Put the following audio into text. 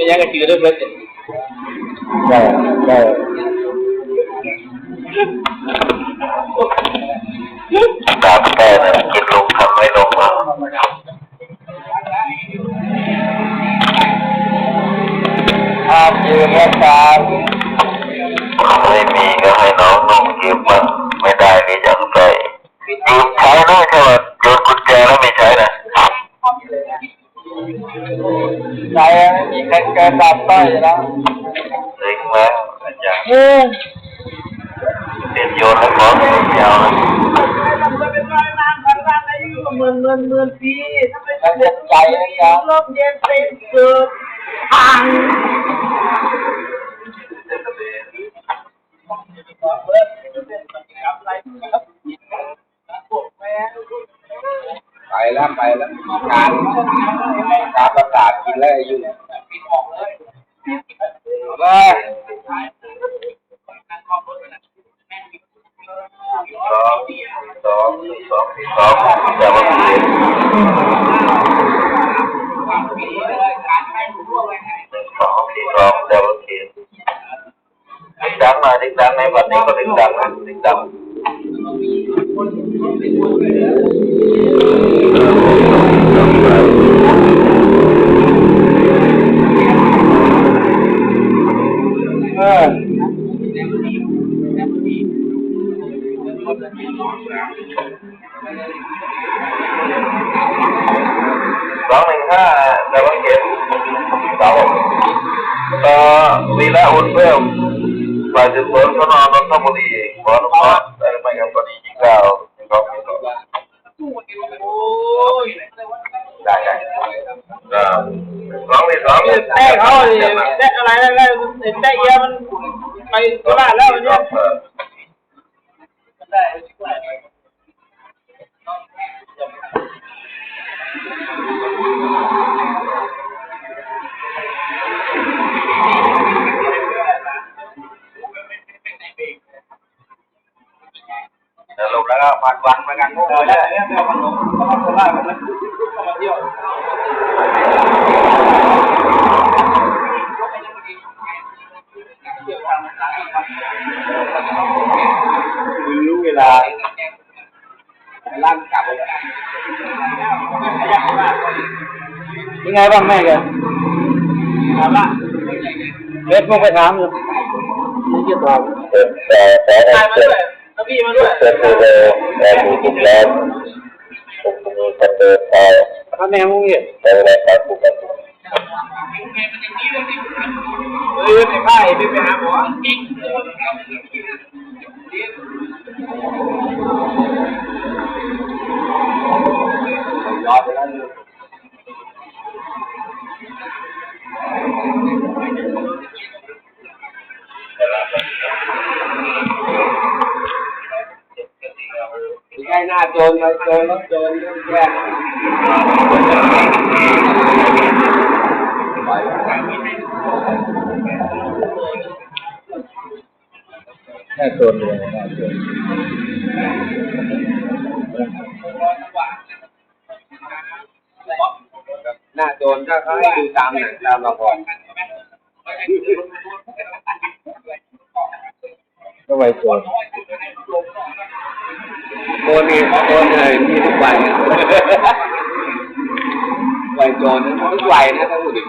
เป็นยังไงชื่อเรื่องเลยได้ได้ตามได้นะกินลงทำไม่ลงนะยืมแล้วครับไม่มีก็ให้น้องนุ่งยืมมาไม่ได้นี่ยังไงยืมใช้ได้ใช่ไหมโยนกุญแจแล้วไม่ใช้นะใช้ไม่มีใครเกินตัดต้อยแล้วจริงไหมอาจารย์เปลี่ยนโยนแล้วขอเดียวนะเมือนปีถ้าไม่เด็ดใจนะครับลมเย็นเป็นเกิดพังไปแล้วการประกาศกินแล้วอยู่เลยสองแต่ว่าสองแต่ว่าดิ้งดังหน่อยดิ้งดังในวันนี้ก็ดิ้งดังนะดิ้งดัง215แต่ว่าเขียนวีระอุ่นเพิ่มฝ่ายสืบสวนสน.นนทบุรีขออนุมัติได้ไหมครับตอนนี้29ได้2 แต่เขาแต่อะไรแต่เยอะมันไปตลาดแล้วเนี่ยลงแล้วก็ผ่านวันมากันเนี่ยมันลงเขามาตลาดมันเข้ามาเที่ยวรู้เวลาล่างกลับยังไงบ้างแม่กันถามว่าเล็กมึงไปถามอยู่นี่จะตอบแต่มาด้วยพี่มาด้วยแต่ดูทุกแล้วผมมีคนเดินไปถ้าแม่มึงเนี่ยแต่เวลาการพูดกันไม่ได้พี่ไปหาหมอรอไปแล้วใกล้หน้าโจรแล้วโจรแย่หน้าโจรเลยหน้าโจรก็เขาให้ดูตามหนังตามละครก็ไวโจรโจรเลยที่ทุกวันไวโจรทุกวัยนะถ้าพูดถึง